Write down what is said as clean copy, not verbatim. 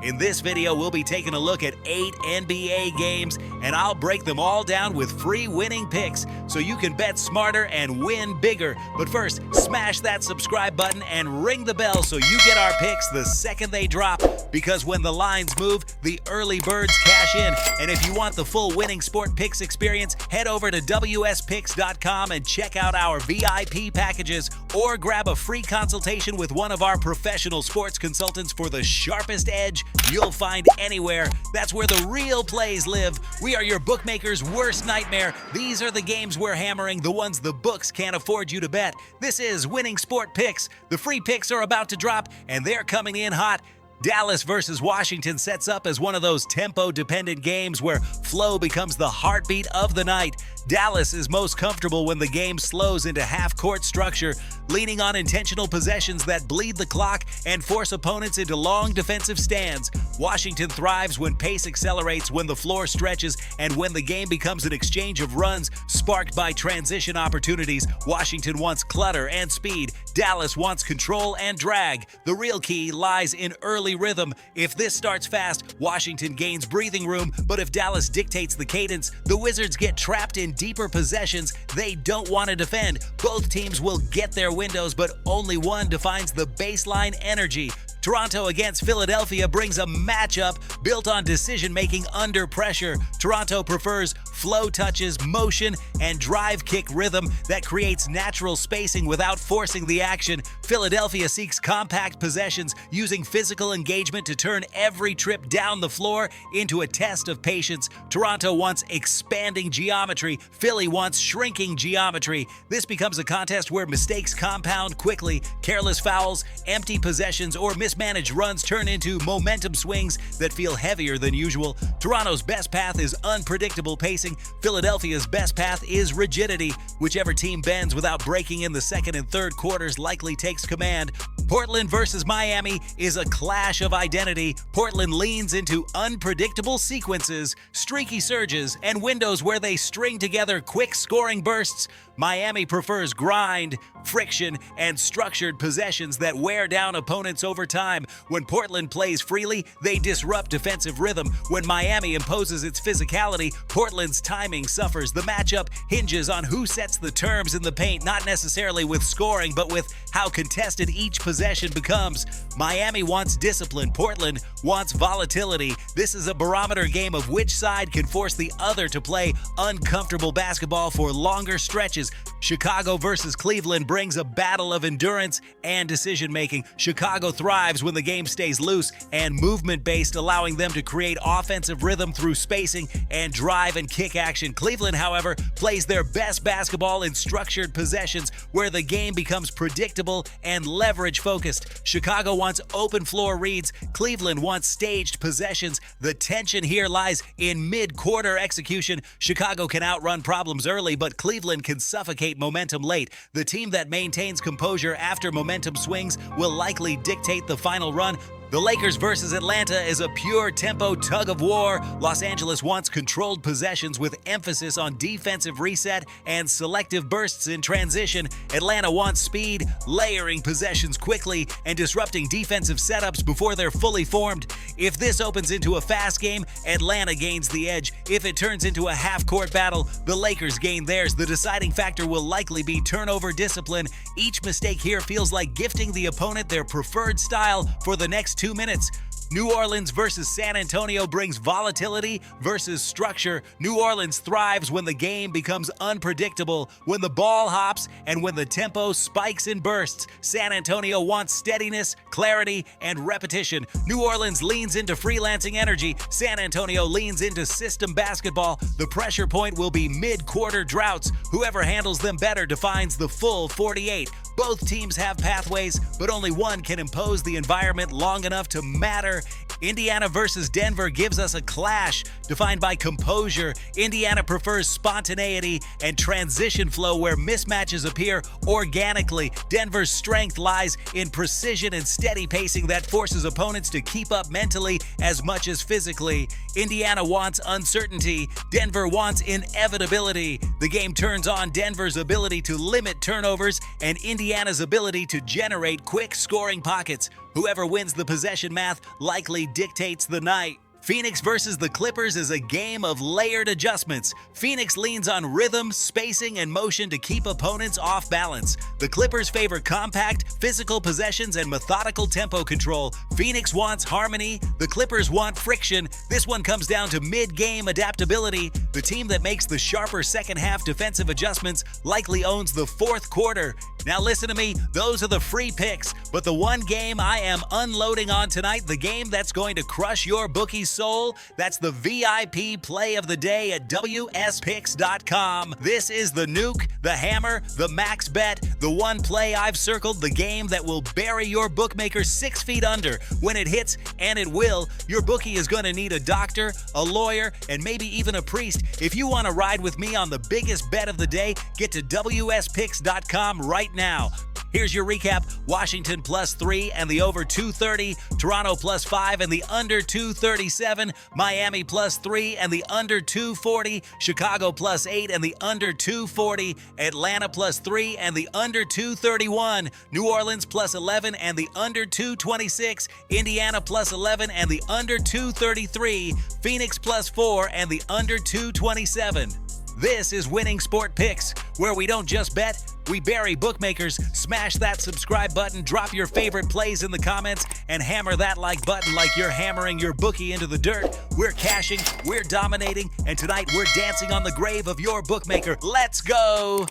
In this video, we'll be taking a look at 8 NBA games, and I'll break them all down with free winning picks so you can bet smarter and win bigger. But first, smash that subscribe button and ring the bell so you get our picks the second they drop, because when the lines move, the early birds cash in. And if you want the full winning sport picks experience, head over to wspicks.com and check out our VIP packages, or grab a free consultation with one of our professional sports consultants for the sharpest edge you'll find anywhere. That's where the real plays live. We are your bookmaker's worst nightmare. These are the games we're hammering, the ones the books can't afford you to bet. This is Winning Sport Picks. The free picks are about to drop, and they're coming in hot. Dallas versus Washington sets up as one of those tempo-dependent games where flow becomes the heartbeat of the night. Dallas is most comfortable when the game slows into half-court structure, leaning on intentional possessions that bleed the clock and force opponents into long defensive stands. Washington thrives when pace accelerates, when the floor stretches, and when the game becomes an exchange of runs sparked by transition opportunities. Washington wants clutter and speed. Dallas wants control and drag. The real key lies in early rhythm. If this starts fast, Washington gains breathing room, but if Dallas dictates the cadence, the Wizards get trapped in deeper possessions they don't want to defend. Both teams will get their windows, but only one defines the baseline energy. Toronto against Philadelphia brings a matchup built on decision-making under pressure. Toronto prefers flow touches, motion, and drive kick rhythm that creates natural spacing without forcing the action. Philadelphia seeks compact possessions, using physical engagement to turn every trip down the floor into a test of patience. Toronto wants expanding geometry. Philly wants shrinking geometry. This becomes a contest where mistakes compound quickly. Careless fouls, empty possessions, or mismanaged runs turn into momentum swings that feel heavier than usual. Toronto's best path is unpredictable pacing. Philadelphia's best path is rigidity. Whichever team bends without breaking in the second and third quarters likely takes command. Portland versus Miami is a clash of identity. Portland leans into unpredictable sequences, streaky surges, and windows where they string together quick scoring bursts. Miami prefers grind, friction, and structured possessions that wear down opponents over time. When Portland plays freely, they disrupt defensive rhythm. When Miami imposes its physicality, Portland's timing suffers. The matchup hinges on who sets the terms in the paint, not necessarily with scoring, but with how contested each possession becomes. Miami wants discipline. Portland wants volatility. This is a barometer game of which side can force the other to play uncomfortable basketball for longer stretches. Chicago versus Cleveland brings a battle of endurance and decision-making. Chicago thrives when the game stays loose and movement-based, allowing them to create offensive rhythm through spacing and drive and kick action. Cleveland, however, plays their best basketball in structured possessions where the game becomes predictable and leverage-focused. Chicago wants open floor reads. Cleveland wants staged possessions. The tension here lies in mid-quarter execution. Chicago can outrun problems early, but Cleveland can suffocate momentum late. The team that maintains composure after momentum swings will likely dictate the final run. The Lakers versus Atlanta is a pure tempo tug-of-war. Los Angeles wants controlled possessions with emphasis on defensive reset and selective bursts in transition. Atlanta wants speed, layering possessions quickly and disrupting defensive setups before they're fully formed. If this opens into a fast game, Atlanta gains the edge. If it turns into a half-court battle, the Lakers gain theirs. The deciding factor will likely be turnover discipline. Each mistake here feels like gifting the opponent their preferred style for the next 2 minutes. New Orleans versus San Antonio brings volatility versus structure. New Orleans thrives when the game becomes unpredictable, when the ball hops, and when the tempo spikes and bursts. San Antonio wants steadiness, clarity, and repetition. New Orleans leans into freelancing energy. San Antonio leans into system basketball. The pressure point will be mid-quarter droughts. Whoever handles them better defines the full 48. Both teams have pathways, but only one can impose the environment long enough to matter. Indiana versus Denver gives us a clash defined by composure. Indiana prefers spontaneity and transition flow where mismatches appear organically. Denver's strength lies in precision and steady pacing that forces opponents to keep up mentally as much as physically. Indiana wants uncertainty. Denver wants inevitability. The game turns on Denver's ability to limit turnovers, and Indiana Indiana's ability to generate quick scoring pockets. Whoever wins the possession math likely dictates the night. Phoenix versus the Clippers is a game of layered adjustments. Phoenix leans on rhythm, spacing, and motion to keep opponents off balance. The Clippers favor compact, physical possessions and methodical tempo control. Phoenix wants harmony. The Clippers want friction. This one comes down to mid-game adaptability. The team that makes the sharper second-half defensive adjustments likely owns the fourth quarter. Now listen to me, those are the free picks, but the one game I am unloading on tonight, the game that's going to crush your bookie's soul, that's the VIP play of the day at WSPicks.com. This is the nuke, the hammer, the max bet, the one play I've circled, the game that will bury your bookmaker 6 feet under. When it hits, and it will, your bookie is going to need a doctor, a lawyer, and maybe even a priest. If you want to ride with me on the biggest bet of the day, get to WSPicks.com right now. Here's your recap. Washington +3 and the over 230. Toronto +5 and the under 237. Miami +3 and the under 240. Chicago +8 and the under 240. Atlanta +3 and the under 231. New Orleans +11 and the under 226. Indiana +11 and the under 233. Phoenix +4 and the under 227. This is Winning Sport Picks, where we don't just bet, we bury bookmakers. Smash that subscribe button, drop your favorite plays in the comments, and hammer that like button like you're hammering your bookie into the dirt. We're cashing, we're dominating, and tonight we're dancing on the grave of your bookmaker. Let's go!